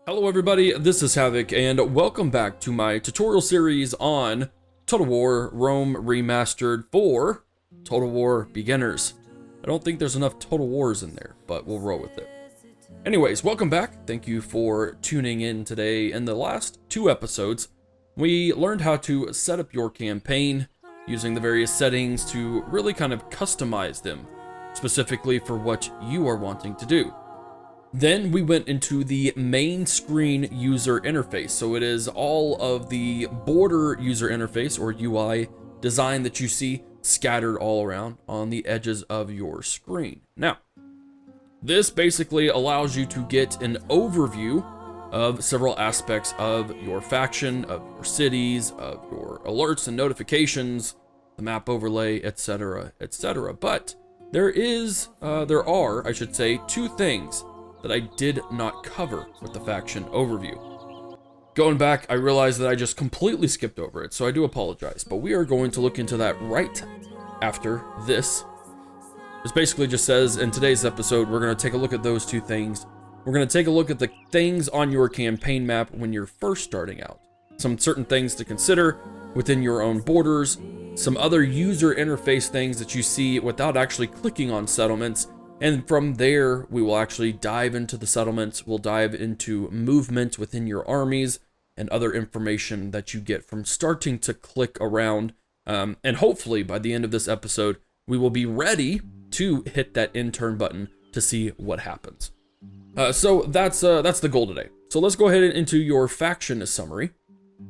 Hello everybody, this is Havoc, and welcome back to my tutorial series on Total War Rome Remastered for Total War Beginners. I don't think there's enough Total Wars in there, but we'll roll with it. Anyways, welcome back. Thank you for tuning in today. In the last two episodes, we learned how to set up your campaign using the various settings to really kind of customize them, specifically for what you are wanting to do. Then we went into the main screen user interface. So it is all of the border user interface or UI design that you see scattered all around on the edges of your screen. Now, this basically allows you to get an overview of several aspects of your faction, of your cities, of your alerts and notifications, the map overlay, etc., etc. But there are, I should say, two things that I did not cover with the faction overview. Going back, I realized that I just completely skipped over it, so I do apologize, but we are going to look into that right after this. This basically just says, in today's episode, we're going to take a look at those two things. We're going to take a look at the things on your campaign map when you're first starting out. Some certain things to consider within your own borders, some other user interface things that you see without actually clicking on settlements. And from there, we will actually dive into the settlements. We'll dive into movement within your armies and other information that you get from starting to click around. And hopefully by the end of this episode, we will be ready to hit that intern button to see what happens. So that's the goal today. So let's go ahead and into your faction summary,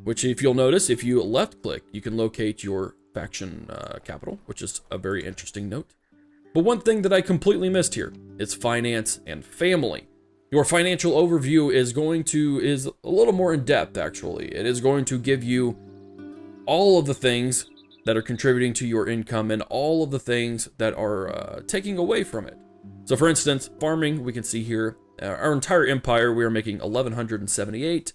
which if you'll notice, if you left click, you can locate your faction capital, which is a very interesting note. But one thing that I completely missed here is finance and family. Your financial overview is a little more in depth, actually. It is going to give you all of the things that are contributing to your income and all of the things that are taking away from it. So for instance, farming, we can see here, our entire empire, we are making 1,178.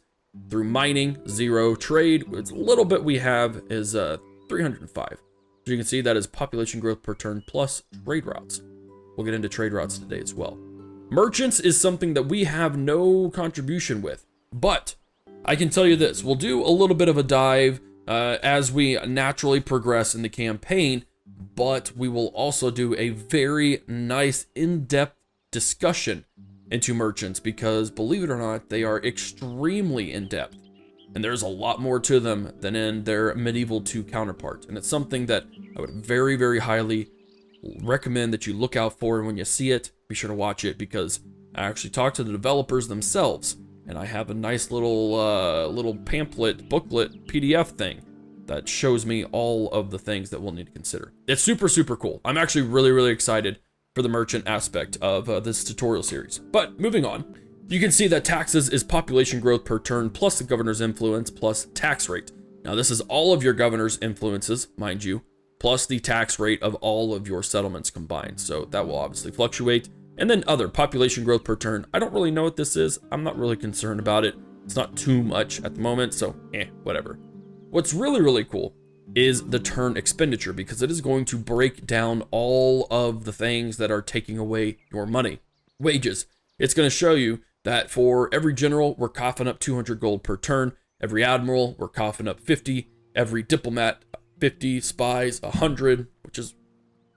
Through mining, 0. Trade, it's a little bit we have is 305. So you can see that is population growth per turn plus trade routes. We'll get into trade routes today as well. Merchants is something that we have no contribution with, but I can tell you this, we'll do a little bit of a dive as we naturally progress in the campaign, but we will also do a very nice in-depth discussion into merchants because believe it or not, they are extremely in-depth. And there's a lot more to them than in their Medieval 2 counterpart. And it's something that I would very, very highly recommend that you look out for. And when you see it, be sure to watch it because I actually talked to the developers themselves. And I have a nice little pamphlet, booklet, PDF thing that shows me all of the things that we'll need to consider. It's super, super cool. I'm actually really, really excited for the merchant aspect of this tutorial series. But moving on. You can see that taxes is population growth per turn plus the governor's influence plus tax rate. Now this is all of your governor's influences, mind you, plus the tax rate of all of your settlements combined. So that will obviously fluctuate. And then other population growth per turn. I don't really know what this is. I'm not really concerned about it. It's not too much at the moment, so whatever. What's really, really cool is the turn expenditure because it is going to break down all of the things that are taking away your money. Wages. It's going to show you that for every general, we're coughing up 200 gold per turn. Every admiral, we're coughing up 50. Every diplomat, 50. Spies, 100, which is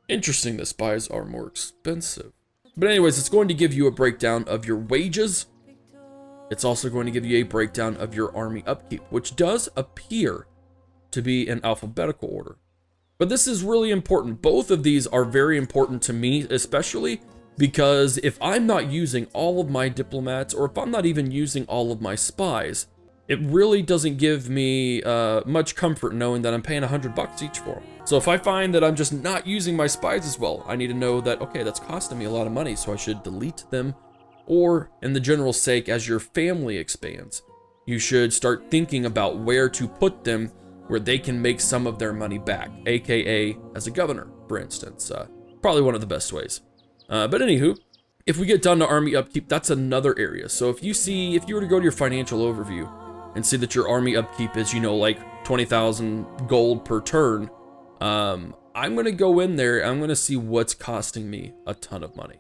interesting that spies are more expensive. But anyways, it's going to give you a breakdown of your wages. It's also going to give you a breakdown of your army upkeep, which does appear to be in alphabetical order. But this is really important. Both of these are very important to me, especially because if I'm not using all of my diplomats, or if I'm not even using all of my spies, it really doesn't give me much comfort knowing that I'm paying $100 each for them. So if I find that I'm just not using my spies as well, I need to know that, okay, that's costing me a lot of money, so I should delete them. Or, in the general sake, as your family expands, you should start thinking about where to put them where they can make some of their money back, aka as a governor, for instance. Probably one of the best ways. But anywho, if we get down to army upkeep, that's another area. So if you were to go to your financial overview and see that your army upkeep is, like 20,000 gold per turn, I'm going to go in there, I'm going to see what's costing me a ton of money.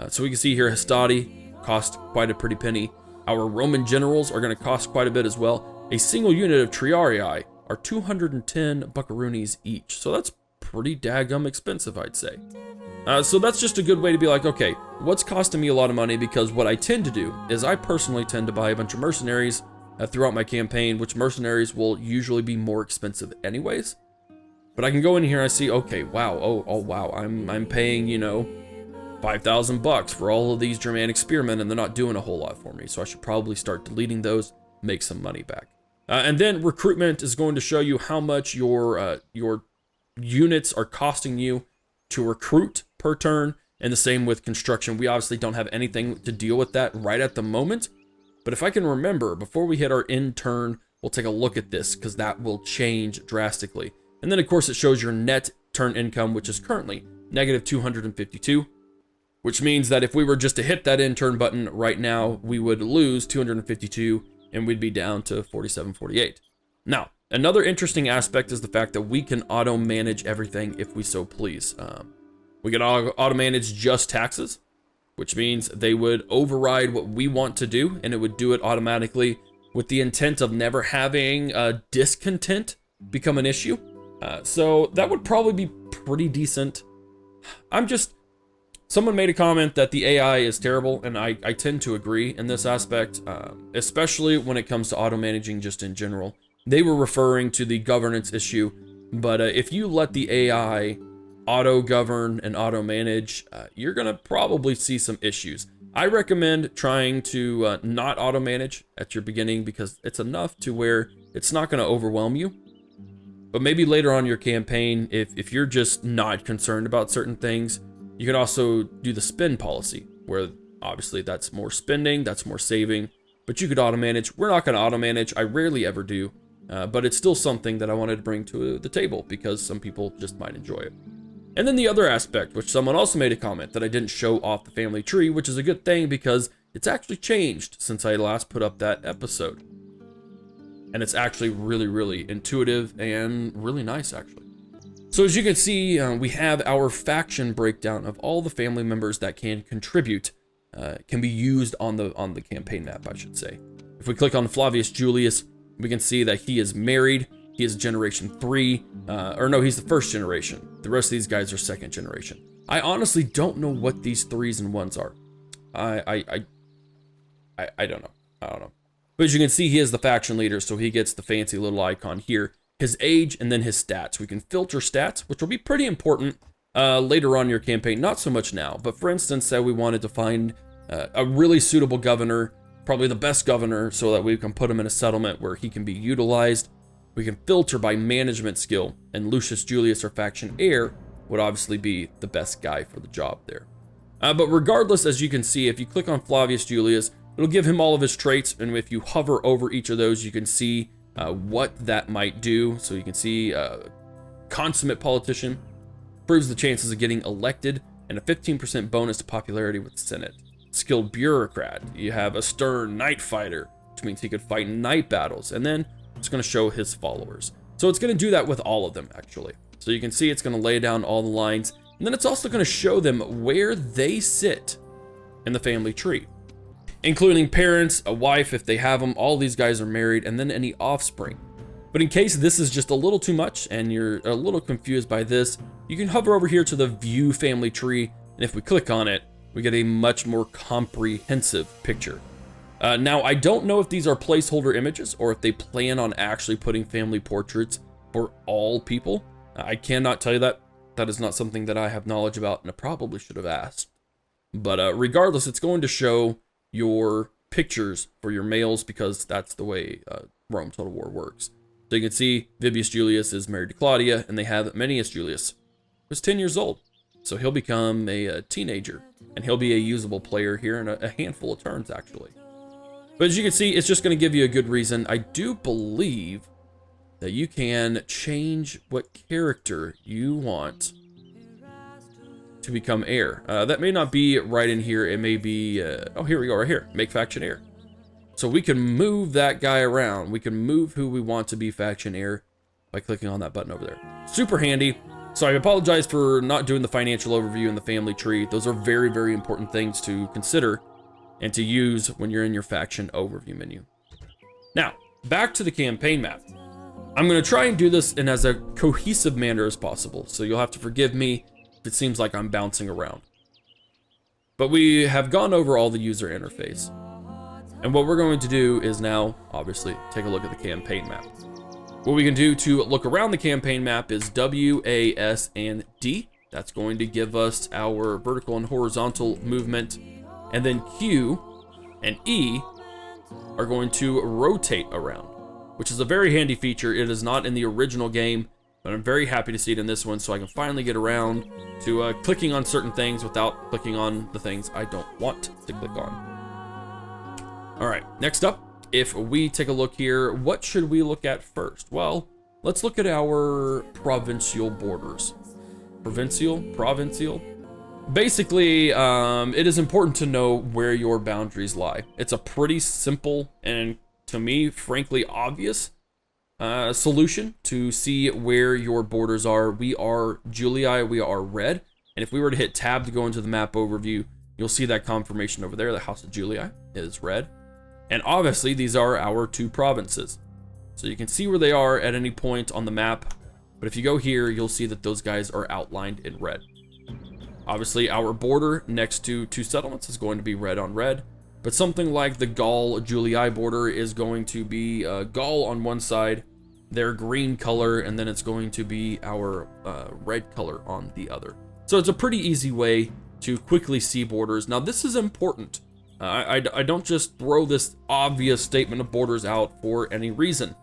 So we can see here, Hastati cost quite a pretty penny. Our Roman generals are going to cost quite a bit as well. A single unit of triarii are 210 buckaroonies each. So that's pretty daggum expensive, I'd say. So that's just a good way to be like, okay, what's costing me a lot of money? Because what I tend to do is I personally tend to buy a bunch of mercenaries throughout my campaign, which mercenaries will usually be more expensive anyways. But I can go in here and I see, okay, wow, oh wow, I'm paying, you know, 5,000 bucks for all of these Germanic spearmen, and they're not doing a whole lot for me. So I should probably start deleting those, make some money back. And then recruitment is going to show you how much your units are costing you to recruit per turn. And the same with construction. We obviously don't have anything to deal with that right at the moment. But if I can remember, before we hit our end turn, we'll take a look at this because that will change drastically. And then of course it shows your net turn income, which is currently negative 252. Which means that if we were just to hit that end turn button right now, we would lose 252 and we'd be down to 47.48. Now, another interesting aspect is the fact that we can auto manage everything if we so please. We can auto manage just taxes, which means they would override what we want to do and it would do it automatically with the intent of never having discontent become an issue. So that would probably be pretty decent. Someone made a comment that the AI is terrible, and I tend to agree in this aspect, especially when it comes to auto-managing just in general. They were referring to the governance issue, but if you let the AI auto-govern and auto-manage, you're going to probably see some issues. I recommend trying to not auto-manage at your beginning because it's enough to where it's not going to overwhelm you. But maybe later on in your campaign, if you're just not concerned about certain things, you can also do the spend policy, where obviously that's more spending, that's more saving, but you could auto-manage. We're not going to auto-manage. I rarely ever do, but it's still something that I wanted to bring to the table because some people just might enjoy it. And then the other aspect, which someone also made a comment that I didn't show off the family tree, which is a good thing because it's actually changed since I last put up that episode. And it's actually really, really intuitive and really nice, actually. So as you can see, we have our faction breakdown of all the family members that can contribute, can be used on the campaign map, I should say. If we click on Flavius Julius, we can see that he is married. He is generation 3, or no, he's the first generation. The rest of these guys are second generation. I honestly don't know what these 3s and 1s are. I don't know. I don't know. But as you can see, he is the faction leader, so he gets the fancy little icon here. His age, and then his stats. We can filter stats, which will be pretty important later on in your campaign. Not so much now, but for instance, say we wanted to find a really suitable governor, probably the best governor, so that we can put him in a settlement where he can be utilized. We can filter by management skill, and Lucius Julius, or faction heir, would obviously be the best guy for the job there. But regardless, as you can see, if you click on Flavius Julius, it'll give him all of his traits, and if you hover over each of those, you can see what that might do. So you can see consummate politician, proves the chances of getting elected, and a 15% bonus to popularity with the Senate. Skilled bureaucrat, you have a stern night fighter, which means he could fight night battles, and then it's going to show his followers. So it's going to do that with all of them, actually. So you can see it's going to lay down all the lines, and then it's also going to show them where they sit in the family tree, including parents, a wife if they have them. All these guys are married, and then any offspring. But in case this is just a little too much and you're a little confused by this, you can hover over here to the view family tree, and if we click on it, we get a much more comprehensive picture. Now, I don't know if these are placeholder images or if they plan on actually putting family portraits for all people. I cannot tell you that. That is not something that I have knowledge about, and I probably should have asked. But regardless, it's going to show your pictures for your males because that's the way Rome Total War works. So you can see Vibius Julius is married to Claudia, and they have Manius Julius, who's 10 years old. So he'll become a teenager, and he'll be a usable player here in a handful of turns, actually. But as you can see, it's just going to give you a good reason. I do believe that you can change what character you want to become heir. That may not be right in here. It may be, oh, here we go, right here, make faction heir. So we can move that guy around. We can move who we want to be faction heir by clicking on that button over there. Super handy. So I apologize for not doing the financial overview and the family tree. Those are very, very important things to consider and to use when you're in your faction overview menu. Now, back to the campaign map. I'm going to try and do this in as a cohesive manner as possible, so you'll have to forgive me if it seems like I'm bouncing around. But we have gone over all the user interface. And what we're going to do is now, obviously, take a look at the campaign map. What we can do to look around the campaign map is W, A, S, and D. That's going to give us our vertical and horizontal movement. And then Q and E are going to rotate around, which is a very handy feature. It is not in the original game, but I'm very happy to see it in this one, so I can finally get around to clicking on certain things without clicking on the things I don't want to click on. All right, next up, if we take a look here, what should we look at first? Well, let's look at our provincial borders. Provincial? Basically, it is important to know where your boundaries lie. It's a pretty simple and, to me, frankly obvious solution to see where your borders are. We are Julii, we are red, and if we were to hit tab to go into the map overview, you'll see that confirmation over there. The House of Julii is red, and obviously these are our 2 provinces, so you can see where they are at any point on the map. But if you go here, you'll see that those guys are outlined in red. Obviously, our border next to 2 settlements is going to be red on red, but something like the Gaul-Julii border is going to be Gaul on one side, their green color, and then it's going to be our red color on the other. So it's a pretty easy way to quickly see borders. Now, this is important. I don't just throw this obvious statement of borders out for any reason.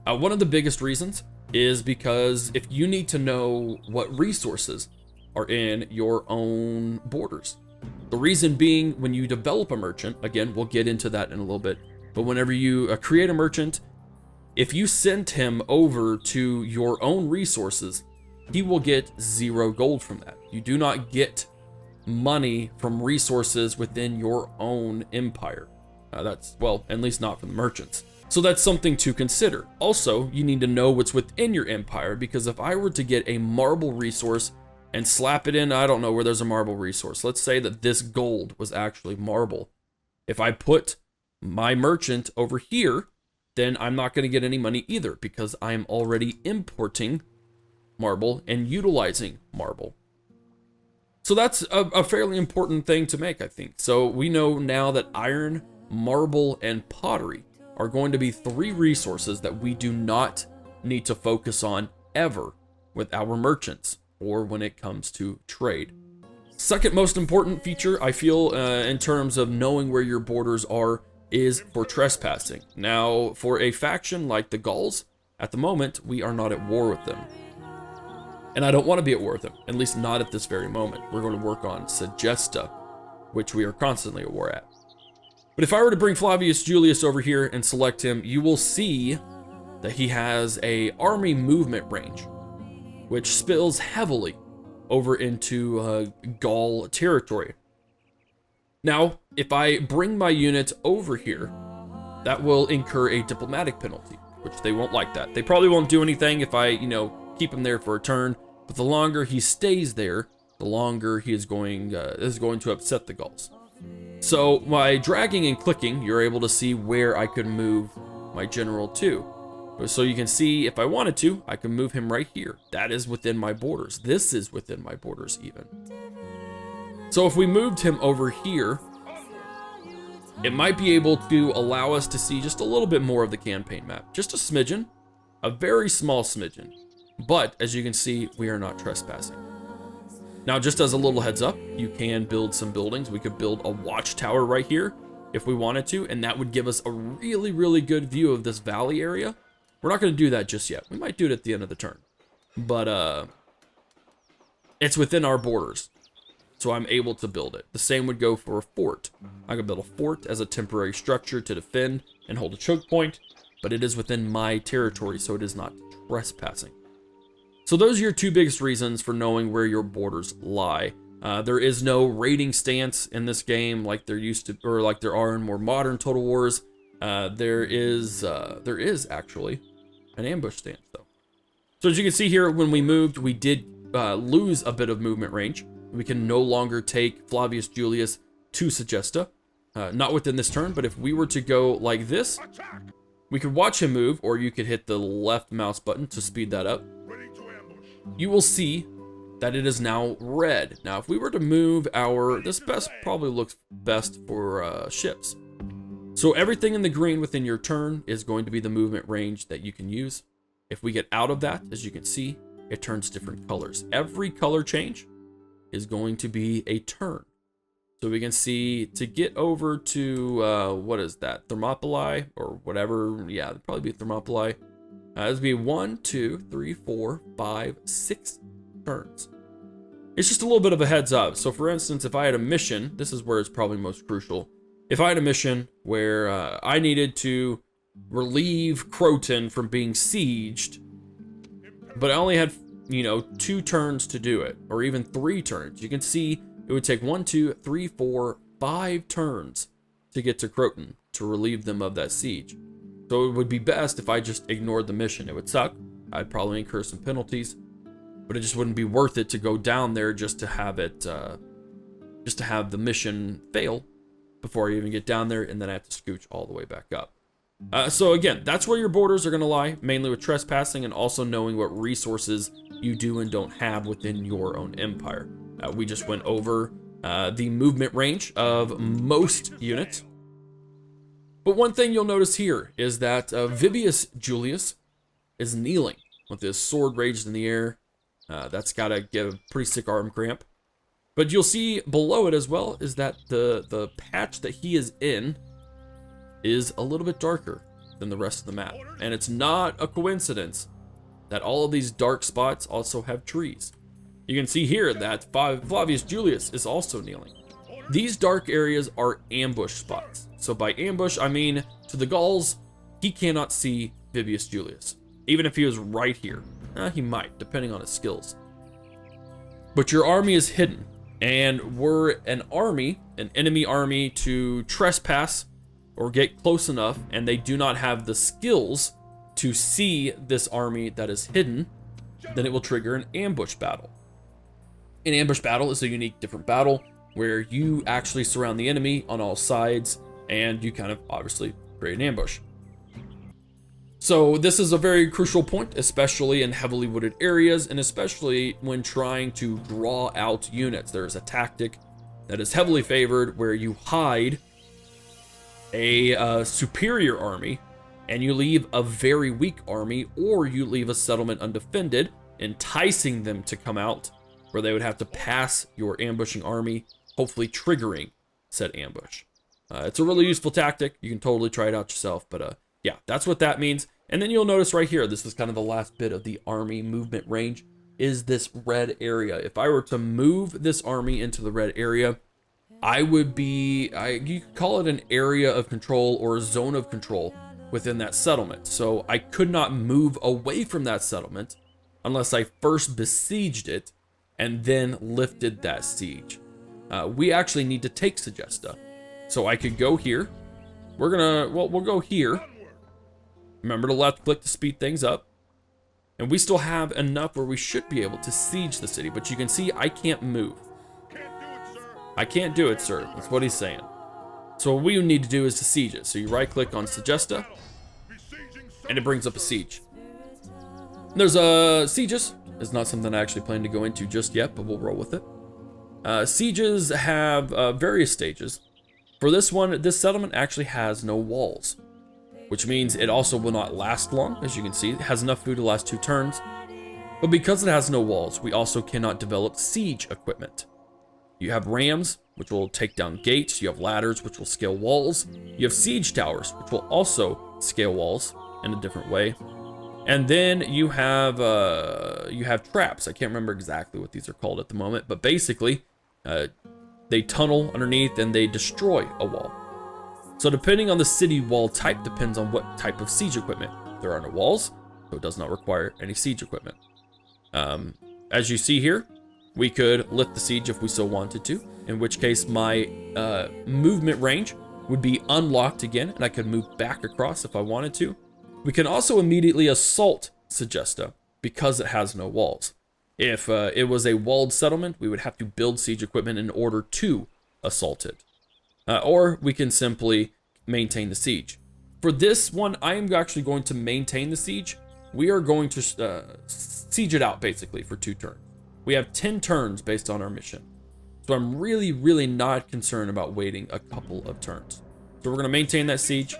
One of the biggest reasons is because if you need to know what resources are in your own borders. The reason being, when you develop a merchant, again, we'll get into that in a little bit, but whenever you create a merchant, if you send him over to your own resources, he will get 0 gold from that. You do not get money from resources within your own empire. That's, well, at least not from the merchants. So that's something to consider. Also, you need to know what's within your empire, because if I were to get a marble resource and slap it in, I don't know where there's a marble resource. Let's say that this gold was actually marble. If I put my merchant over here, then I'm not going to get any money either, because I'm already importing marble and utilizing marble. So that's a fairly important thing to make, I think. So we know now that iron, marble, and pottery are going to be 3 resources that we do not need to focus on ever with our merchants or when it comes to trade. Second most important feature, I feel, in terms of knowing where your borders are, is for trespassing. Now, for a faction like the Gauls, at the moment, we are not at war with them. And I don't want to be at war with them, at least not at this very moment. We're going to work on Segesta, which we are constantly at war at. But if I were to bring Flavius Julius over here and select him, you will see that he has a army movement range, which spills heavily over into Gaul territory. Now, if I bring my unit over here, that will incur a diplomatic penalty, which they won't like that. They probably won't do anything if I, keep him there for a turn, but the longer he stays there, the longer he is going to upset the Gauls. So by dragging and clicking, you're able to see where I could move my general to. So you can see, if I wanted to, I can move him right here. That is within my borders. This is within my borders even. So if we moved him over here, it might be able to allow us to see just a little bit more of the campaign map. Just a smidgen, a very small smidgen. But as you can see, we are not trespassing. Now, just as a little heads up, you can build some buildings. We could build a watchtower right here if we wanted to, and that would give us a really, really good view of this valley area. We're not going to do that just yet. We might do it at the end of the turn. But it's within our borders, so I'm able to build it. The same would go for a fort. I could build a fort as a temporary structure to defend and hold a choke point, but it is within my territory, so it is not trespassing. So those are your 2 biggest reasons for knowing where your borders lie. There is no raiding stance in this game like there used to, or like there are in more modern Total Wars. There is actually an ambush stance though. So as you can see here, when we moved, we did lose a bit of movement range. We can no longer take Flavius Julius to Segesta. Not within this turn, but if we were to go like this, we could watch him move, or you could hit the left mouse button to speed that up. You will see that it is now red. Now, if we were to move this probably looks best for ships. So everything in the green within your turn is going to be the movement range that you can use. If we get out of that, as you can see, it turns different colors. Every color change is going to be a turn. So we can see to get over to, what is that? Thermopylae or whatever. Yeah, it'd probably be Thermopylae. This would be 1, 2, 3, 4, 5, 6 turns. It's just a little bit of a heads up. So for instance, if I had a mission, this is where it's probably most crucial. If I had a mission where I needed to relieve Croton from being sieged, but I only had, 2 turns to do it, or even 3 turns, you can see it would take 1, 2, 3, 4, 5 turns to get to Croton to relieve them of that siege. So it would be best if I just ignored the mission. It would suck. I'd probably incur some penalties, but it just wouldn't be worth it to go down there just to have it, just to have the mission fail before I even get down there, and then I have to scooch all the way back up. So again, that's where your borders are going to lie, mainly with trespassing and also knowing what resources you do and don't have within your own empire. We just went over the movement range of most units. But one thing you'll notice here is that Vibius Julius is kneeling with his sword raised in the air. That's got to give a pretty sick arm cramp. But you'll see below it as well is that the patch that he is in is a little bit darker than the rest of the map. And it's not a coincidence that all of these dark spots also have trees. You can see here that Flavius Julius is also kneeling. These dark areas are ambush spots. So by ambush, I mean to the Gauls, he cannot see Vibius Julius. Even if he was right here. He might, depending on his skills. But your army is hidden. And were an enemy army to trespass or get close enough, and they do not have the skills to see this army that is hidden, then it will trigger an ambush battle. An ambush battle is a unique, different battle where you actually surround the enemy on all sides, and you kind of obviously create an ambush. So this is a very crucial point, especially in heavily wooded areas, and especially when trying to draw out units. There's a tactic that is heavily favored where you hide a superior army and you leave a very weak army, or you leave a settlement undefended, enticing them to come out where they would have to pass your ambushing army, hopefully triggering said ambush. It's a really useful tactic. You can totally try it out yourself, but yeah, that's what that means. And then you'll notice right here, this is kind of the last bit of the army movement range, is this red area. If I were to move this army into the red area, I would be, you could call it an area of control or a zone of control within that settlement. So I could not move away from that settlement unless I first besieged it and then lifted that siege. We actually need to take Segesta. So I could go here. We'll go here. Remember to left click to speed things up. And we still have enough where we should be able to siege the city, but you can see I can't move. I can't do it, sir. That's what he's saying. So what we need to do is to siege it. So you right click on Segesta, and it brings up a siege. There's sieges. It's not something I actually plan to go into just yet, but we'll roll with it. Sieges have various stages. For this one, this settlement actually has no walls, which means it also will not last long. As you can see, it has enough food to last 2 turns. But because it has no walls, we also cannot develop siege equipment. You have rams, which will take down gates. You have ladders, which will scale walls. You have siege towers, which will also scale walls in a different way. And then you have traps. I can't remember exactly what these are called at the moment, but basically, they tunnel underneath and they destroy a wall. So depending on the city wall type depends on what type of siege equipment. There are no walls, so it does not require any siege equipment. As you see here, we could lift the siege if we so wanted to, in which case my movement range would be unlocked again, and I could move back across if I wanted to. We can also immediately assault Segesta because it has no walls. If it was a walled settlement, we would have to build siege equipment in order to assault it. or we can simply maintain the siege. For this one, I am actually going to maintain the siege. We are going to siege it out basically for 2 turns. We have 10 turns based on our mission. So I'm really, really not concerned about waiting a couple of turns. So we're going to maintain that siege.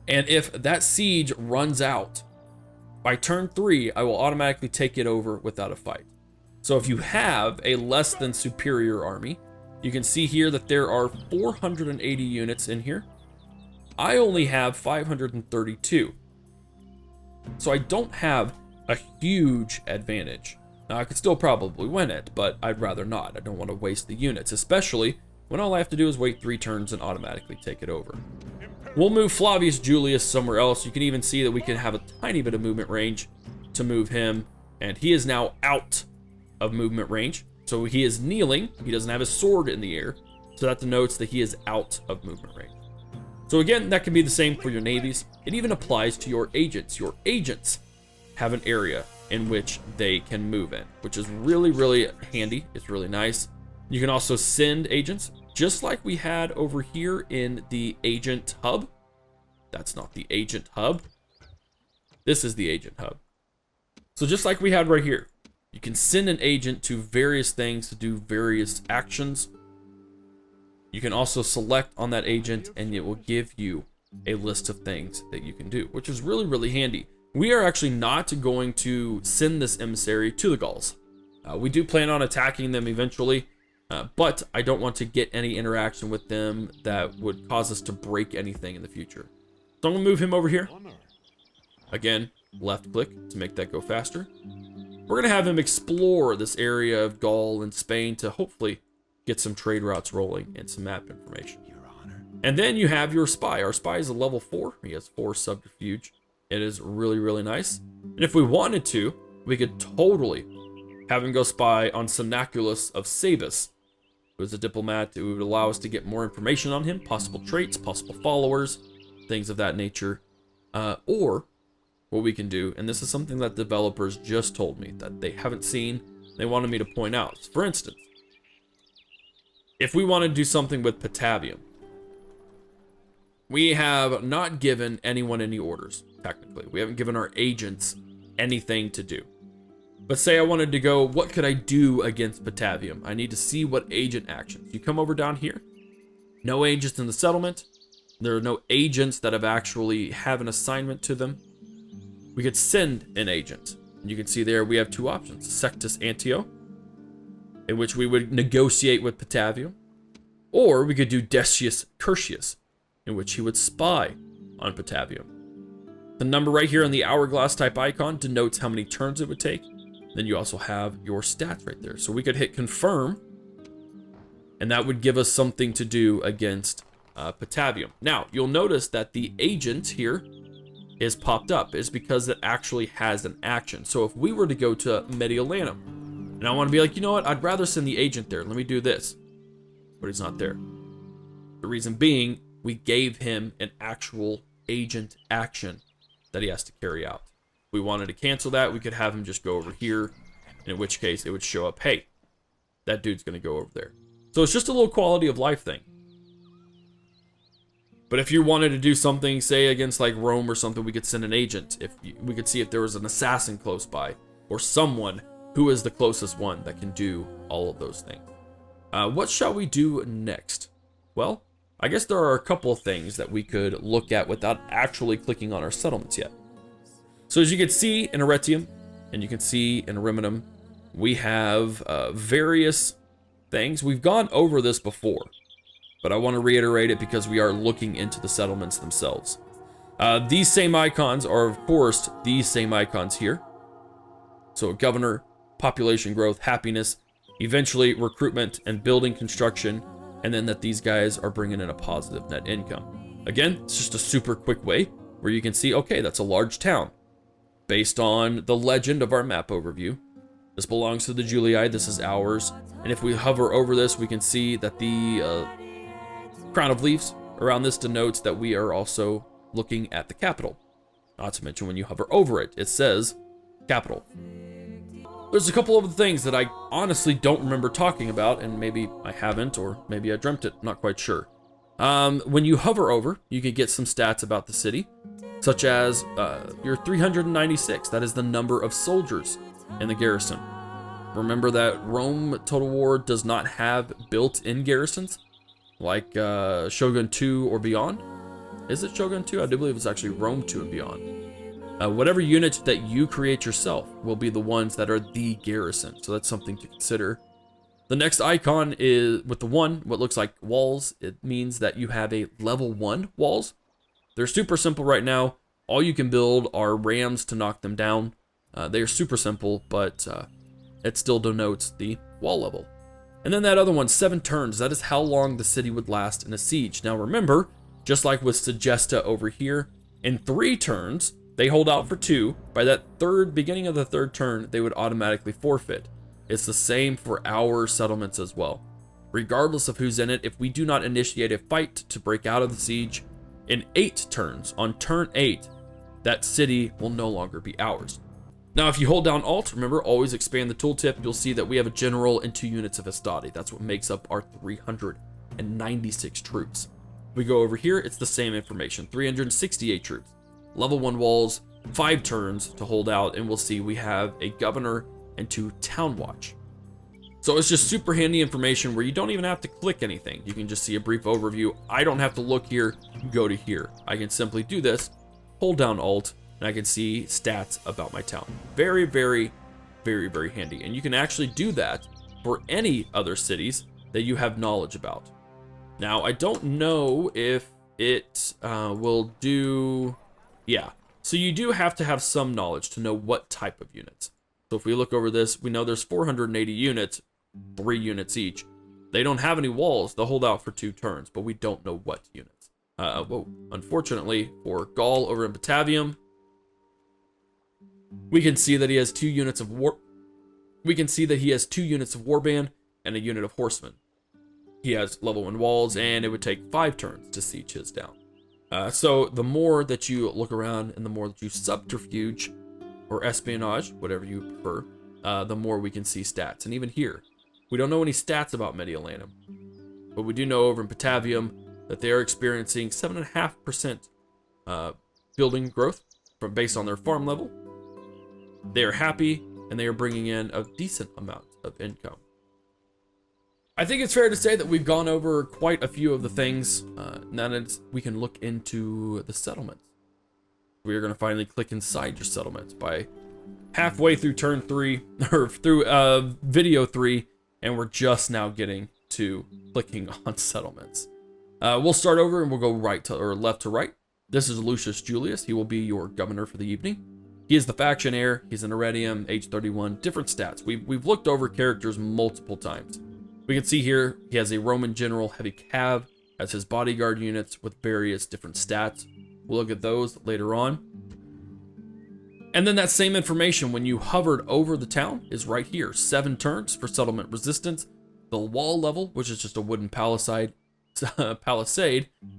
And if that siege runs out, by turn 3, I will automatically take it over without a fight. So if you have a less than superior army, you can see here that there are 480 units in here. I only have 532. So I don't have a huge advantage. Now I could still probably win it, but I'd rather not. I don't want to waste the units, especially when all I have to do is wait 3 turns and automatically take it over. We'll move Flavius Julius somewhere else. You can even see that we can have a tiny bit of movement range to move him, and he is now out of movement range. So he is kneeling. He doesn't have his sword in the air, so that denotes that he is out of movement range. So again, that can be the same for your navies. It even applies to your agents. Your agents have an area in which they can move in, which is really, really handy. It's really nice. You can also send agents, just like we had over here in the agent hub. That's not the agent hub. This is the agent hub. So just like we had right here, you can send an agent to various things to do various actions. You can also select on that agent and it will give you a list of things that you can do, which is really, really handy. We are actually not going to send this emissary to the Gauls. We do plan on attacking them eventually, but I don't want to get any interaction with them that would cause us to break anything in the future. So I'm gonna move him over here. Again, left click to make that go faster. We're gonna have him explore this area of Gaul and Spain to hopefully get some trade routes rolling and some map information. And then you have your spy. Our spy is a level 4. He has 4 subterfuge. It is really, really nice. And if we wanted to, we could totally have him go spy on Synaculus of Sabus, who is a diplomat who would allow us to get more information on him, possible traits, possible followers, things of that nature. Or what we can do, and this is something that developers just told me that they haven't seen, they wanted me to point out. For instance, if we want to do something with Patavium, we have not given anyone any orders, technically. We haven't given our agents anything to do. But say I wanted to go, what could I do against Patavium? I need to see what agent actions. You come over down here. No agents in the settlement. There are no agents that have an assignment to them. We could send an agent. And you can see there we have 2 options. Sectus Antio, in which we would negotiate with Patavium. Or we could do Decius Curtius, in which he would spy on Patavium. The number right here on the hourglass type icon denotes how many turns it would take. Then you also have your stats right there. So we could hit confirm, and that would give us something to do against Patavium. Now, you'll notice that the agent here is popped up. It's because it actually has an action. So if we were to go to Mediolanum, and I want to be like, you know what, I'd rather send the agent there. Let me do this. But he's not there. The reason being, we gave him an actual agent action that he has to carry out. If we wanted to cancel that, we could have him just go over here, and in which case it would show up, hey, that dude's going to go over there. So it's just a little quality of life thing. But if you wanted to do something, say against like Rome or something, we could send an agent. We could see if there was an assassin close by, or someone who is the closest one that can do all of those things. What shall we do next? Well, I guess there are a couple of things that we could look at without actually clicking on our settlements yet. So as you can see in Arretium, and you can see in Ariminum, we have various things. We've gone over this before, but I want to reiterate it because we are looking into the settlements themselves. These same icons are, of course, these same icons here. So governor, population growth, happiness, eventually recruitment and building construction, and then that these guys are bringing in a positive net income. Again, it's just a super quick way where you can see, okay, that's a large town. Based on the legend of our map overview, this belongs to the Julii, this is ours. And if we hover over this, we can see that the crown of leaves around this denotes that we are also looking at the capital. Not to mention when you hover over it, it says capital. There's a couple of things that I honestly don't remember talking about, and maybe I haven't, or maybe I dreamt it, not quite sure. When you hover over, you can get some stats about the city, such as your 396, that is the number of soldiers in the garrison. Remember that Rome Total War does not have built-in garrisons, like Shogun 2 or beyond. Is it Shogun 2? I do believe it's actually Rome 2 and beyond. Whatever unit that you create yourself will be the ones that are the garrison, so that's something to consider. The next icon is with the one, what looks like walls. It means that you have a level 1 walls. They're super simple right now. All you can build are rams to knock them down. They are super simple, but it still denotes the wall level. And then that other one, 7 turns. That is how long the city would last in a siege. Now remember, just like with Segesta over here, in 3 turns, they hold out for 2. By that beginning of the third turn, they would automatically forfeit. It's the same for our settlements as well. Regardless of who's in it, if we do not initiate a fight to break out of the siege, in 8 turns, on turn 8, that city will no longer be ours. Now, if you hold down Alt, remember, always expand the tooltip, you'll see that we have a general and 2 units of Hastati. That's what makes up our 396 troops. We go over here, it's the same information, 368 troops. Level 1 walls, 5 turns to hold out, and we'll see we have a governor and 2 town watch. So it's just super handy information where you don't even have to click anything. You can just see a brief overview. I don't have to look here, go to here. I can simply do this, hold down Alt, and I can see stats about my town. Very, very, very, very handy. And you can actually do that for any other cities that you have knowledge about. Now, I don't know if it will do... Yeah, so you do have to have some knowledge to know what type of units. So if we look over this, we know there's 480 units, 3 units each. They don't have any walls, they'll hold out for 2 turns, but we don't know what units. Unfortunately, for Gaul over in Batavium, we can see that he has 2 units of war. We can see that he has 2 units of warband and a unit of horsemen. He has level 1 walls, and it would take 5 turns to siege his down. So the more that you look around and the more that you subterfuge or espionage, whatever you prefer, the more we can see stats. And even here, we don't know any stats about Mediolanum, but we do know over in Batavium that they are experiencing 7.5% building growth based on their farm level. They are happy, and they are bringing in a decent amount of income. I think it's fair to say that we've gone over quite a few of the things. Now that we can look into the settlements. We are going to finally click inside your settlements by halfway through turn 3, or through video 3, and we're just now getting to clicking on settlements. We'll start over and we'll go right to, or left to right. This is Lucius Julius. He will be your governor for the evening. He is the faction heir. He's an Iridium, age 31, different stats. We've looked over characters multiple times. We can see here he has a Roman general heavy cav as his bodyguard units with various different stats. We'll look at those later on. And then that same information when you hovered over the town is right here. 7 turns for settlement resistance, the wall level, which is just a wooden palisade, and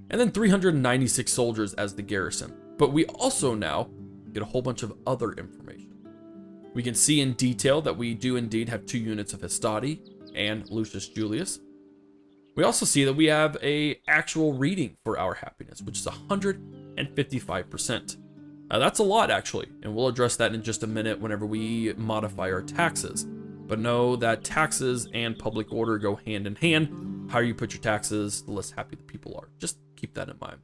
then 396 soldiers as the garrison. But we also now get a whole bunch of other information. We can see in detail that we do indeed have 2 units of Hastati and Lucius Julius. We also see that we have a actual reading for our happiness, which is 155%. That's a lot actually, and we'll address that in just a minute whenever we modify our taxes. But know that taxes and public order go hand in hand. The higher you put your taxes, the less happy the people are. Just keep that in mind.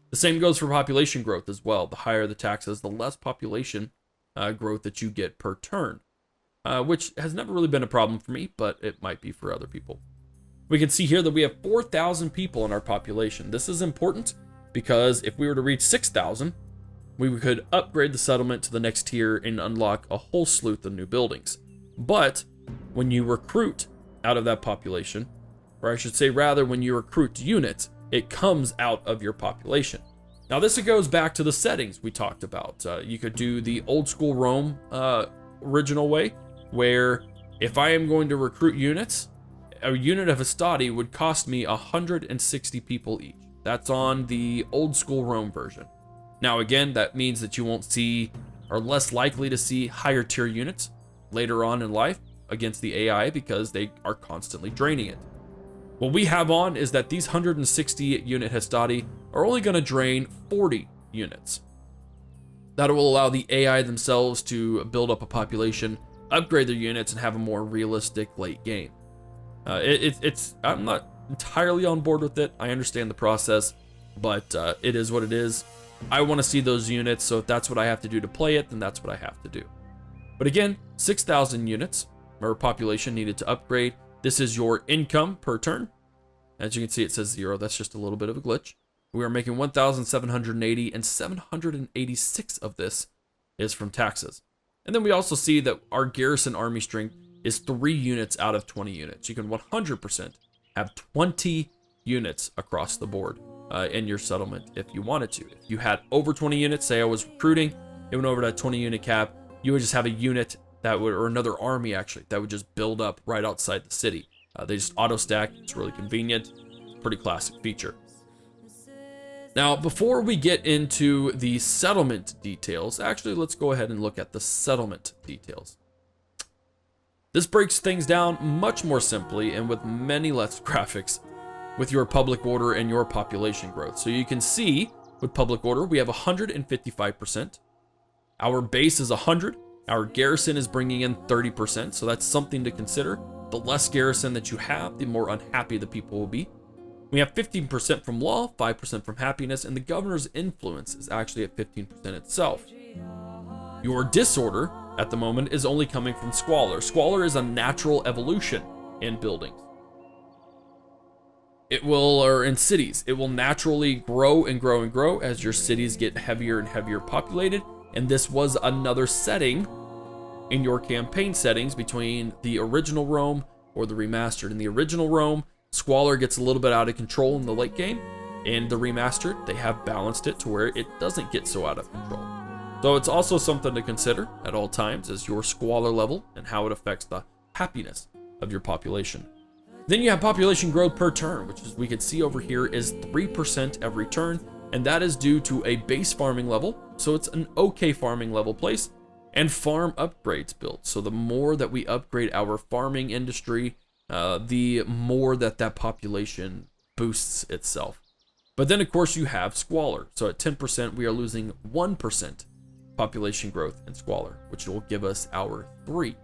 The same goes for population growth as well. The higher the taxes, the less population growth that you get per turn. Which has never really been a problem for me, but it might be for other people. We can see here that we have 4,000 people in our population. This is important because if we were to reach 6,000, we could upgrade the settlement to the next tier and unlock a whole slew of new buildings. But when you recruit out of that population, or I should say rather when you recruit units, it comes out of your population. Now this goes back to the settings we talked about. You could do the old school Rome original way, where if I am going to recruit units, a unit of Hastati would cost me 160 people each. That's on the old school Rome version. Now again, that means that you won't see, or less likely to see, higher tier units, later on in life against the AI because they are constantly draining it. What we have on is that these 160 unit Hastati are only going to drain 40 units. That will allow the AI themselves to build up a population, upgrade their units, and have a more realistic late game. I'm not entirely on board with it. I understand the process, but it is what it is. I want to see those units, so if that's what I have to do to play it, then that's what I have to do. But again, 6,000 units or population needed to upgrade. This is your income per turn. As you can see, it says 0. That's just a little bit of a glitch. We are making 1,780, and 786 of this is from taxes. And then we also see that our garrison army strength is 3 units out of 20 units. You can 100% have 20 units across the board in your settlement if you wanted to. If you had over 20 units, say I was recruiting, it went over that 20 unit cap, you would just have a unit that would, or another army actually, that would just build up right outside the city. They just auto stack. It's really convenient. Pretty classic feature. Now, before we get into the settlement details, actually, let's go ahead and look at the settlement details. This breaks things down much more simply and with many less graphics with your public order and your population growth. So you can see with public order, we have 155%. Our base is 100. Our garrison is bringing in 30%. So that's something to consider. The less garrison that you have, the more unhappy the people will be. We have 15% from law, 5% from happiness, and the governor's influence is actually at 15% itself. Your disorder at the moment is only coming from squalor. Squalor is a natural evolution in buildings. It will, or in cities, it will naturally grow and grow and grow as your cities get heavier and heavier populated. And this was another setting in your campaign settings between the original Rome or the remastered. In the original Rome, squalor gets a little bit out of control in the late game. In the remastered, they have balanced it to where it doesn't get so out of control. So it's also something to consider at all times is your squalor level and how it affects the happiness of your population. Then you have population growth per turn, which is we can see over here is 3% every turn, and that is due to a base farming level. So it's an okay farming level place, and farm upgrades built. So the more that we upgrade our farming industry, the more that population boosts itself. But then of course you have squalor. So at 10%, we are losing 1% population growth in squalor, which will give us our 3.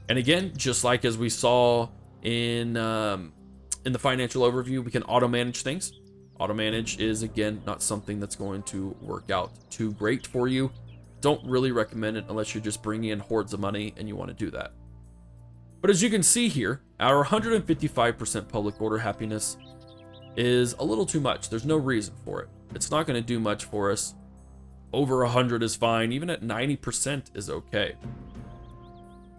And again, just like as we saw in the financial overview, we can auto manage things. Auto manage is again not something that's going to work out too great for you. Don't really recommend it unless you're just bringing in hordes of money and you want to do that. But as you can see here, our 155% public order happiness is a little too much. There's no reason for it. It's not going to do much for us. Over 100 is fine. Even at 90% is okay.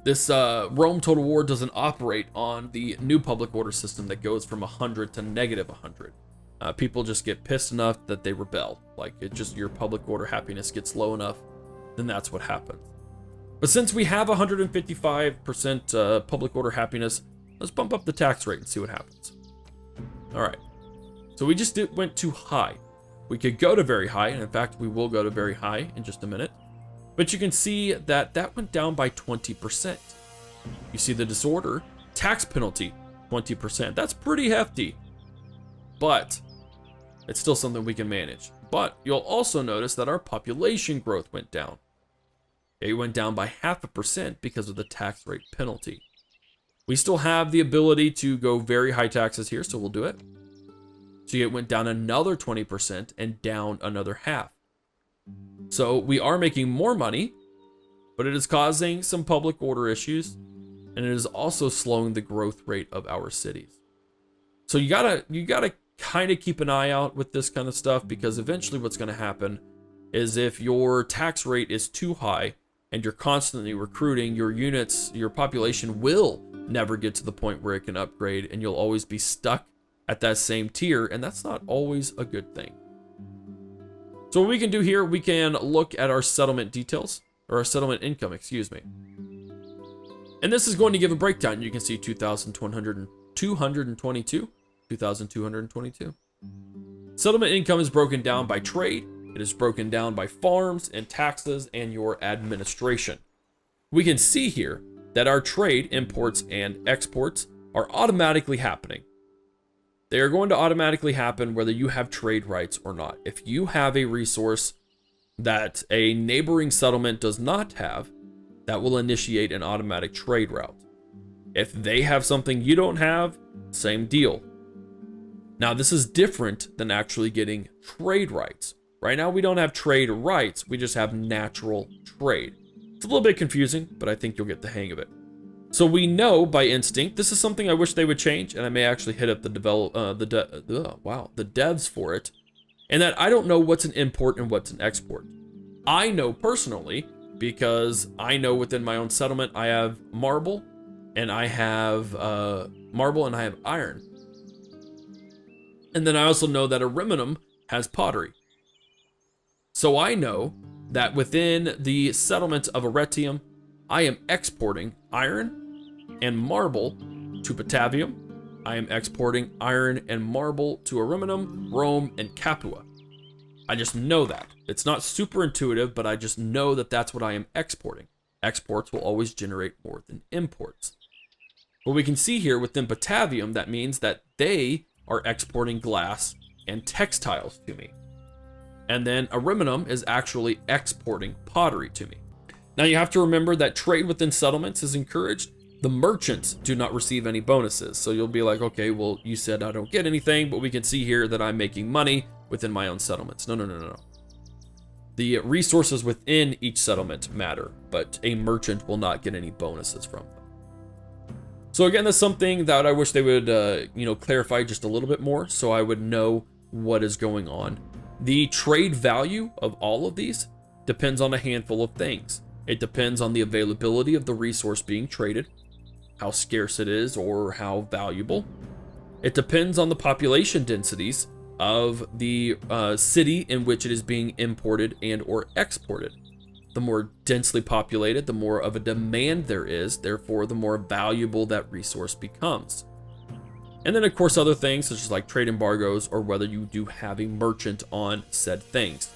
This Rome Total War doesn't operate on the new public order system that goes from 100 to negative 100. People just get pissed enough that they rebel. Like it just, your public order happiness gets low enough, then that's what happens. But since we have 155% public order happiness, let's bump up the tax rate and see what happens. All right, so we just went too high. We could go to very high, and in fact, we will go to very high in just a minute. But you can see that that went down by 20%. You see the disorder, tax penalty, 20%. That's pretty hefty, but it's still something we can manage. But you'll also notice that our population growth went down. It went down by 0.5% because of the tax rate penalty. We still have the ability to go very high taxes here, so we'll do it. So it went down another 20% and down another 0.5%. So we are making more money, but it is causing some public order issues, and it is also slowing the growth rate of our cities. So you gotta kind of keep an eye out with this kind of stuff, because eventually what's going to happen is if your tax rate is too high and you're constantly recruiting, your units, your population will never get to the point where it can upgrade, and you'll always be stuck at that same tier, and that's not always a good thing. So what we can do here, we can look at our settlement details, or our settlement income, excuse me. And this is going to give a breakdown. You can see 2,222. 2,222. Settlement income is broken down by trade. It is broken down by farms and taxes and your administration. we can see here that our trade imports and exports are automatically happening. They are going to automatically happen whether you have trade rights or not. If you have a resource that a neighboring settlement does not have, that will initiate an automatic trade route. If they have something you don't have, same deal. Now, this is different than actually getting trade rights. Right now, we don't have trade rights, we just have natural trade. It's a little bit confusing, but I think you'll get the hang of it. So we know by instinct, this is something I wish they would change, and I may actually hit up the devs for it, and that I don't know what's an import and what's an export. I know personally, because I know within my own settlement, I have marble, and I have iron. And then I also know that aluminum has pottery. So I know that within the settlement of Arretium, I am exporting iron and marble to Batavium. I am exporting iron and marble to Ariminum, Rome, and Capua. I just know that. It's not super intuitive, but I just know that that's what I am exporting. Exports will always generate more than imports. What we can see here within Batavium, that means that they are exporting glass and textiles to me. And then Ariminum is actually exporting pottery to me. Now you have to remember that trade within settlements is encouraged. The merchants do not receive any bonuses. So you'll be like, okay, well, you said I don't get anything, but we can see here that I'm making money within my own settlements. No. The resources within each settlement matter, but a merchant will not get any bonuses from them. So again, that's something that I wish they would, clarify just a little bit more, so I would know what is going on. The trade value of all of these depends on a handful of things. It depends on the availability of the resource being traded, how scarce it is, or how valuable. It depends on the population densities of the city in which it is being imported and or exported. The more densely populated, the more of a demand there is, therefore the more valuable that resource becomes. And then of course other things such as like trade embargoes or whether you do have a merchant on said things.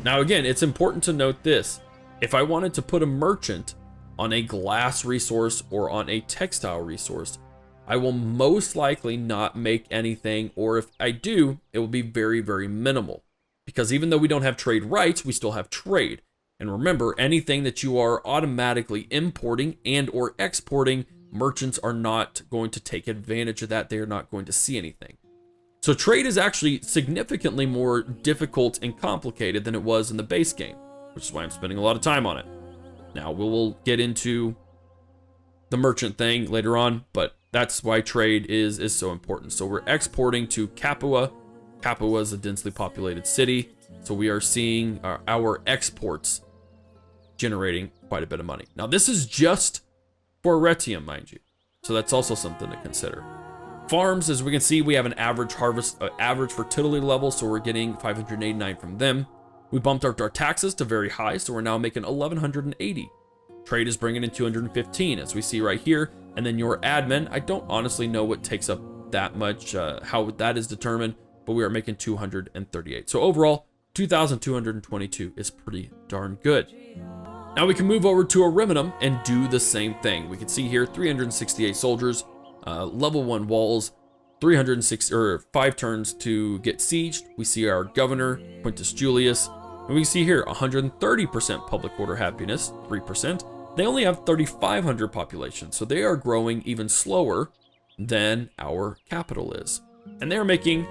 Now again, it's important to note this. If I wanted to put a merchant on a glass resource or on a textile resource, I will most likely not make anything, or if I do, it will be very, very minimal. Because even though we don't have trade rights, we still have trade. And remember, anything that you are automatically importing and or exporting, merchants are not going to take advantage of that. They are not going to see anything. So trade is actually significantly more difficult and complicated than it was in the base game, which is why I'm spending a lot of time on it. Now, we will get into the merchant thing later on, but that's why trade is so important. So we're exporting to Capua. Capua is a densely populated city, so we are seeing our exports generating quite a bit of money. Now, this is just for Arretium, mind you, so that's also something to consider. Farms, as we can see, we have an average harvest, average fertility level, so we're getting 589 from them. We bumped up our taxes to very high, so we're now making 1,180. Trade is bringing in 215, as we see right here. And then your admin, I don't honestly know what takes up that much, how that is determined, but we are making 238. So overall, 2,222 is pretty darn good. Now we can move over to Ariminum and do the same thing. We can see here 368 soldiers, level 1 walls, 5 turns to get sieged. We see our governor, Quintus Julius, and we can see here 130% public order happiness, 3%. They only have 3,500 population, so they are growing even slower than our capital is. And they're making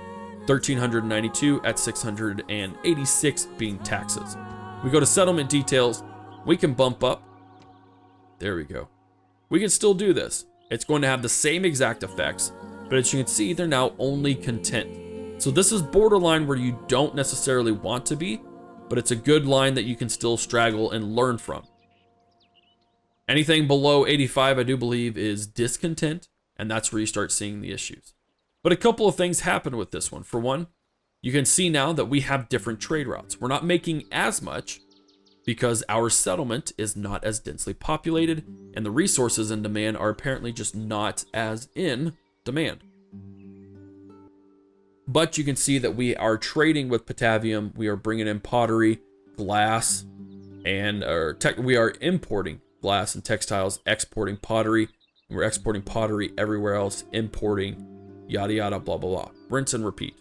1,392 at 686 being taxes. We go to settlement details, we can bump up. There we go. We can still do this. It's going to have the same exact effects, but as you can see, they're now only content. So this is borderline where you don't necessarily want to be, but it's a good line that you can still straggle and learn from. Anything below 85, I do believe, is discontent, and that's where you start seeing the issues. But a couple of things happen with this one. For one, you can see now that we have different trade routes. We're not making as much because our settlement is not as densely populated, and the resources in demand are apparently just not as in demand. But you can see that we are trading with Batavium. We are bringing in pottery, glass, and we are importing glass, and textiles, exporting pottery. We're exporting pottery everywhere else, importing, yada yada, blah blah blah. Rinse and repeat.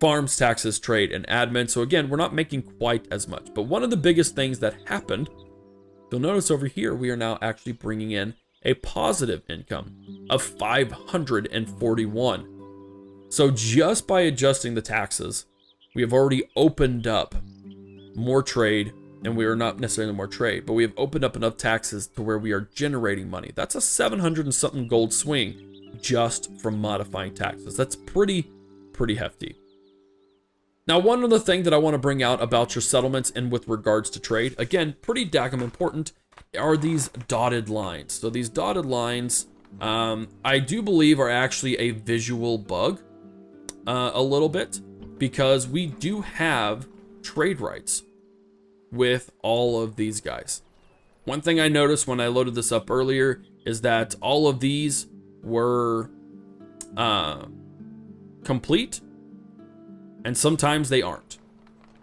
Farms, taxes, trade, and admin. So again, we're not making quite as much. But one of the biggest things that happened, you'll notice over here, we are now actually bringing in a positive income of 541. So just by adjusting the taxes, we have already opened up more trade, and we are not necessarily more trade, but we have opened up enough taxes to where we are generating money. That's a 700 and something gold swing just from modifying taxes. That's pretty hefty. Now, one other thing that I want to bring out about your settlements and with regards to trade, again, pretty daggum important, are these dotted lines. So these dotted lines, I do believe are actually a visual bug a little bit, because we do have trade rights with all of these guys. One thing I noticed when I loaded this up earlier is that all of these were complete, and sometimes they aren't.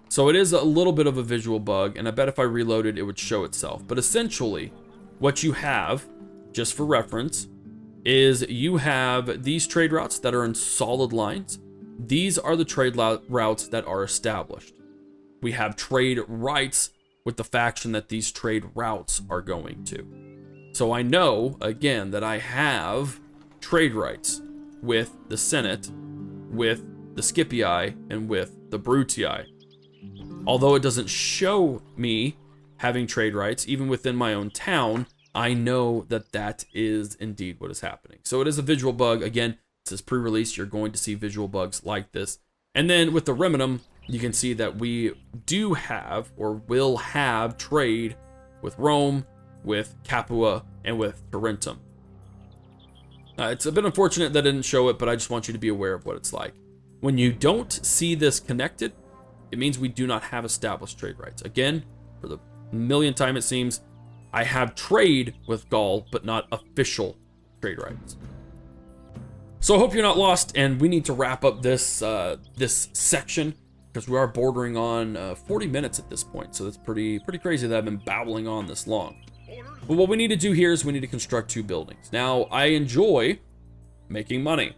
So it is a little bit of a visual bug, and I bet if I reloaded, it would show itself. But essentially, what you have, just for reference, is you have these trade routes that are in solid lines. These are the trade routes that are established. We have trade rights with the faction that these trade routes are going to. So I know, again, that I have trade rights with the Senate, with the Scipii, and with the Brutii. Although it doesn't show me having trade rights, even within my own town, I know that that is indeed what is happening. So it is a visual bug. Again, it says pre-release. You're going to see visual bugs like this. And then with the Reminum, you can see that we do have, or will have, trade with Rome, with Capua, and with Tarentum. It's a bit unfortunate that I didn't show it, but I just want you to be aware of what it's like. When you don't see this connected, it means we do not have established trade rights. Again, for the millionth time it seems, I have trade with Gaul, but not official trade rights. So I hope you're not lost, and we need to wrap up this this section, because we are bordering on 40 minutes at this point. So it's pretty crazy that I've been babbling on this long. But what we need to do here is we need to construct 2 buildings. Now, I enjoy making money,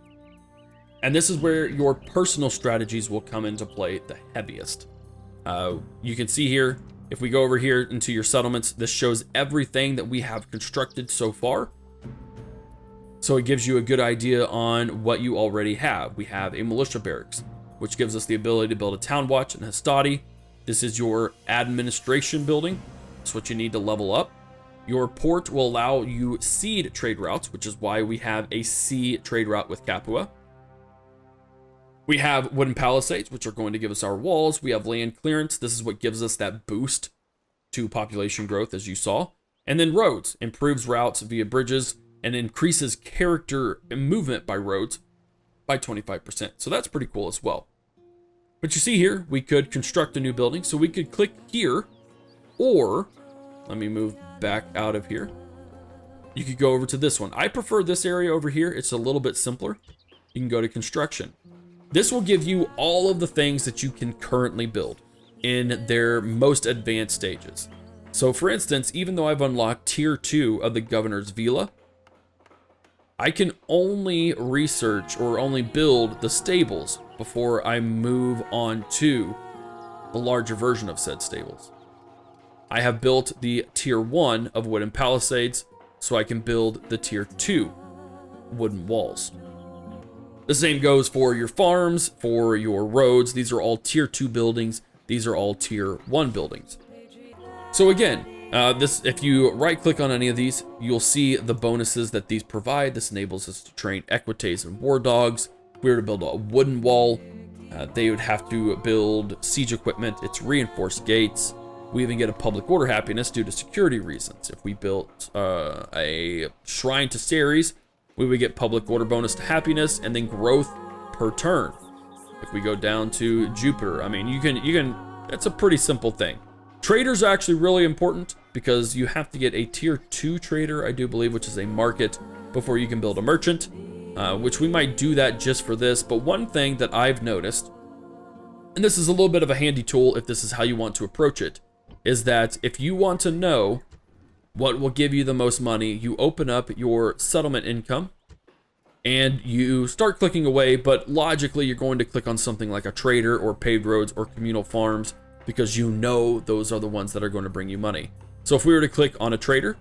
and this is where your personal strategies will come into play the heaviest. You can see here, if we go over here into your settlements, this shows everything that we have constructed so far. So it gives you a good idea on what you already have. We have a militia barracks, which gives us the ability to build a town watch and a hastati. This is your administration building. That's what you need to level up. Your port will allow you seed trade routes, which is why we have a sea trade route with Capua. We have wooden palisades, which are going to give us our walls. We have land clearance. This is what gives us that boost to population growth, as you saw. And then roads, improves routes via bridges, and increases character and movement by roads by 25%. So that's pretty cool as well. But you see here, we could construct a new building. So we could click here, or let me move back out of here. You could go over to this one. I prefer this area over here. It's a little bit simpler. You can go to construction. This will give you all of the things that you can currently build in their most advanced stages. So for instance, even though I've unlocked tier 2 of the governor's villa, I can only research or only build the stables before I move on to the larger version of said stables. I have built the tier 1 of wooden palisades, so I can build the tier 2 wooden walls. The same goes for your farms, for your roads. These are all tier 2 buildings. These are all tier 1 buildings. So again, if you right click on any of these, you'll see the bonuses that these provide. This enables us to train equites and war dogs. If we were to build a wooden wall, they would have to build siege equipment. It's reinforced gates. We even get a public order happiness due to security reasons. If we built a shrine to Ceres, we would get public order bonus to happiness and then growth per turn. If we go down to Jupiter, I mean, you can, it's a pretty simple thing. Traders are actually really important because you have to get a tier 2 trader, I do believe, which is a market, before you can build a merchant, which we might do that just for this. But one thing that I've noticed, and this is a little bit of a handy tool if this is how you want to approach it, is that if you want to know what will give you the most money. You open up your settlement income and you start clicking away, but logically you're going to click on something like a trader or paved roads or communal farms because you know those are the ones that are going to bring you money. So if we were to click on a trader,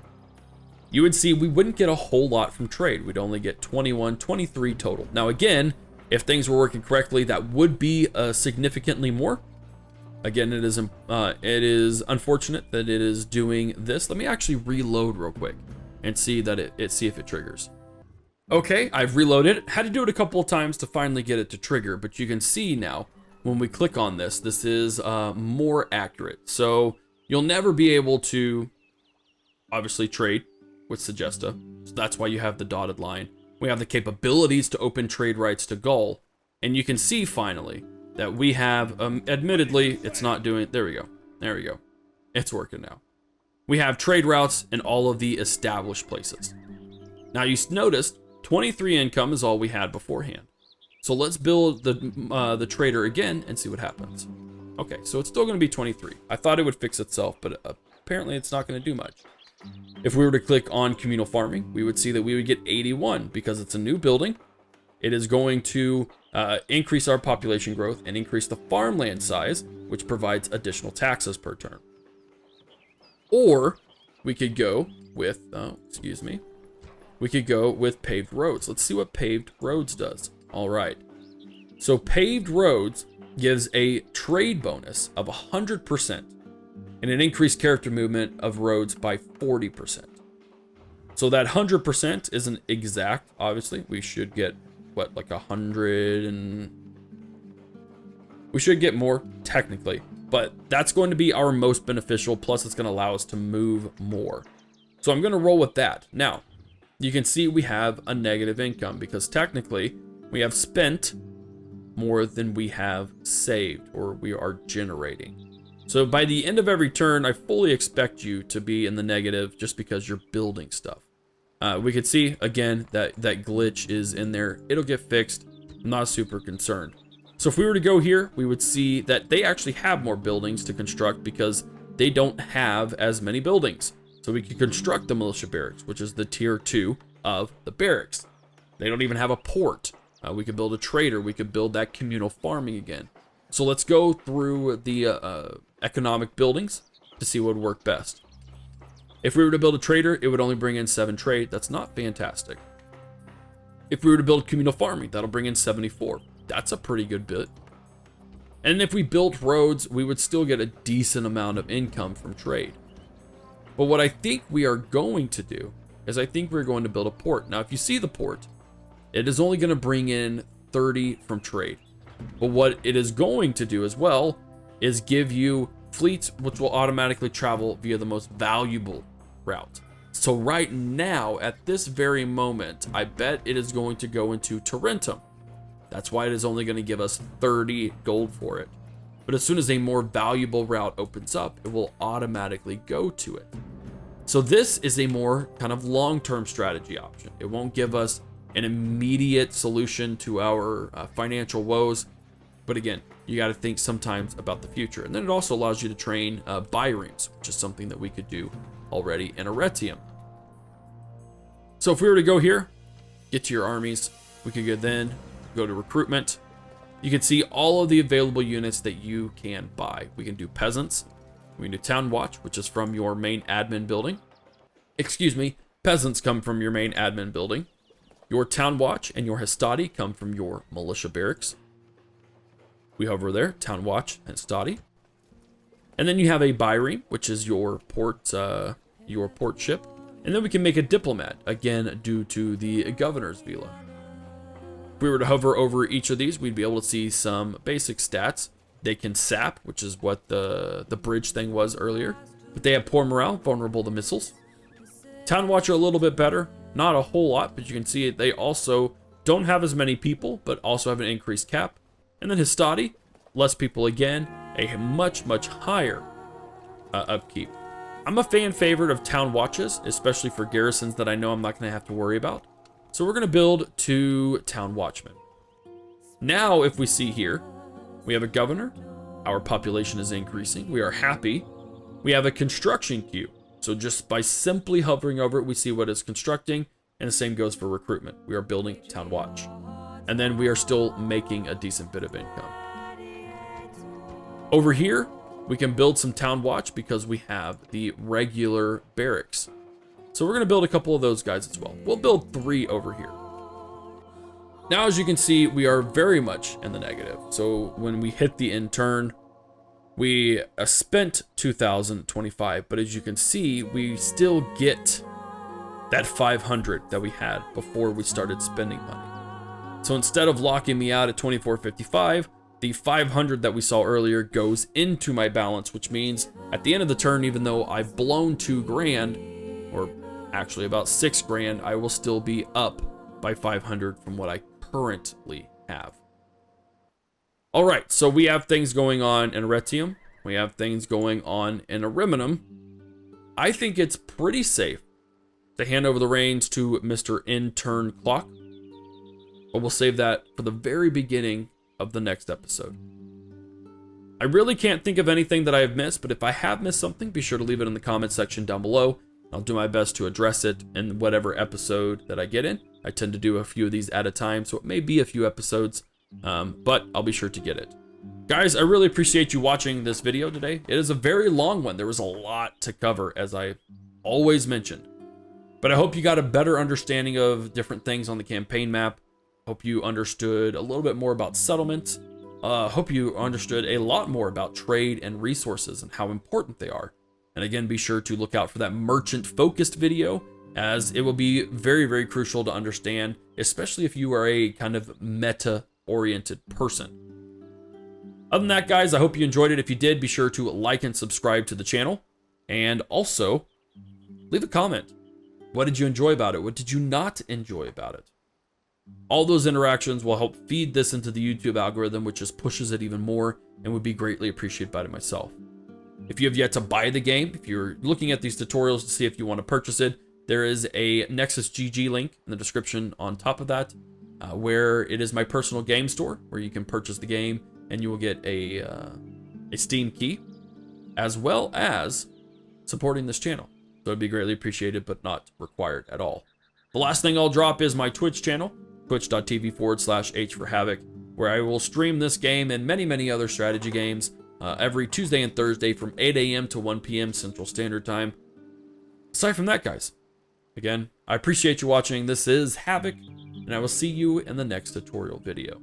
you would see we wouldn't get a whole lot from trade. We'd only get 21, 23 total. Now again, if things were working correctly, that would be significantly more. Again, it is unfortunate that it is doing this. Let me actually reload real quick and see that see if it triggers. Okay, I've reloaded it. Had to do it a couple of times to finally get it to trigger, but you can see now when we click on this, this is more accurate. So you'll never be able to obviously trade with Sagesta. So that's why you have the dotted line. We have the capabilities to open trade rights to Gaul, and you can see finally that we have, admittedly, it's not doing, there we go. It's working now. We have trade routes in all of the established places. Now you noticed 23 income is all we had beforehand. So let's build the trader again and see what happens. Okay, so it's still gonna be 23. I thought it would fix itself, but apparently it's not gonna do much. If we were to click on communal farming, we would see that we would get 81 because it's a new building. It is going to increase our population growth and increase the farmland size, which provides additional taxes per turn. Or we could go with, we could go with paved roads. Let's see what paved roads does. All right. So paved roads gives a trade bonus of 100% and an increased character movement of roads by 40%. So that 100% isn't exact, obviously. We should get, what, like 100 and... We should get more, technically. But that's going to be our most beneficial, plus it's going to allow us to move more. So I'm going to roll with that. Now, you can see we have a negative income because technically we have spent more than we have saved or we are generating. So by the end of every turn, I fully expect you to be in the negative just because you're building stuff. We could see, again, that glitch is in there. It'll get fixed. I'm not super concerned. So if we were to go here, we would see that they actually have more buildings to construct because they don't have as many buildings. So we could construct the militia barracks, which is the tier 2 of the barracks. They don't even have a port. We could build a trader. We could build that communal farming again. So let's go through the economic buildings to see what would work best. If we were to build a trader, it would only bring in 7 trade. That's not fantastic. If we were to build communal farming, that'll bring in 74. That's a pretty good bit. And if we built roads, we would still get a decent amount of income from trade. But what I think we are going to do is I think we're going to build a port. Now, if you see the port, it is only going to bring in 30 from trade. But what it is going to do as well is give you fleets which will automatically travel via the most valuable route. So right now, at this very moment, I bet it is going to go into Tarentum. That's why it is only going to give us 30 gold for it. But as soon as a more valuable route opens up, it will automatically go to it. So this is a more kind of long-term strategy option. It won't give us an immediate solution to our financial woes. But again, you got to think sometimes about the future. And then it also allows you to train biremes, which is something that we could do already in Arretium. So if we were to go here, get to your armies, we could go to recruitment. You can see all of the available units that you can buy. We can do peasants. We can do town watch, which is from your main admin building. Excuse me, peasants come from your main admin building. Your town watch and your hastati come from your militia barracks. We hover there, town watch and hastati. And then you have a bireme, which is your port ship. And then we can make a diplomat, again, due to the governor's villa. If we were to hover over each of these, we'd be able to see some basic stats. They can sap, which is what the bridge thing was earlier. But they have poor morale, vulnerable to missiles. Town watch are a little bit better. Not a whole lot, but you can see they also don't have as many people, but also have an increased cap. And then hastati, less people again, a much, much higher upkeep. I'm a fan favorite of town watches, especially for garrisons that I know I'm not going to have to worry about. So we're going to build 2 town watchmen. Now, if we see here, we have a governor. Our population is increasing. We are happy. We have a construction queue. So So just by simply hovering over it, we see what it's constructing, and the same goes for recruitment. We are building town watch. And then we are still making a decent bit of income. Over here, we can build some town watch because we have the regular barracks. So we're going to build a couple of those guys as well. We'll build 3 over here. Now, as you can see, we are very much in the negative. So when we hit the end turn, we spent 2,025, but as you can see, we still get that 500 that we had before we started spending money. So instead of locking me out at 2455, the 500 that we saw earlier goes into my balance, which means at the end of the turn, even though I've blown 2 grand, or actually about 6 grand, I will still be up by 500 from what I currently have. All right, so we have things going on in Arretium. We have things going on in Ariminum. I think it's pretty safe to hand over the reins to Mr. Intern Clock, but we'll save that for the very beginning of the next episode. I really can't think of anything that I have missed, but if I have missed something, be sure to leave it in the comment section down below. I'll do my best to address it in whatever episode that I get in. I tend to do a few of these at a time, so it may be a few episodes, but I'll be sure to get it. Guys, I really appreciate you watching this video today. It is a very long one. There was a lot to cover, as I always mentioned. But I hope you got a better understanding of different things on the campaign map. Hope you understood a little bit more about settlement. Hope you understood a lot more about trade and resources and how important they are. And again, be sure to look out for that merchant-focused video, as it will be very, very crucial to understand, especially if you are a kind of meta-oriented person. Other than that, guys, I hope you enjoyed it. If you did, be sure to like and subscribe to the channel. And also, leave a comment. What did you enjoy about it? What did you not enjoy about it? All those interactions will help feed this into the YouTube algorithm, which just pushes it even more and would be greatly appreciated by myself. If you have yet to buy the game, if you're looking at these tutorials to see if you want to purchase it, there is a Nexus GG link in the description on top of that, where it is my personal game store, where you can purchase the game and you will get a Steam key, as well as supporting this channel. So it'd be greatly appreciated, but not required at all. The last thing I'll drop is my Twitch channel, twitch.tv/HForHavoc, where I will stream this game and many, many other strategy games every Tuesday and Thursday from 8 a.m. to 1 p.m. Central Standard Time. Aside from that, guys, again, I appreciate you watching. This is Havoc, and I will see you in the next tutorial video.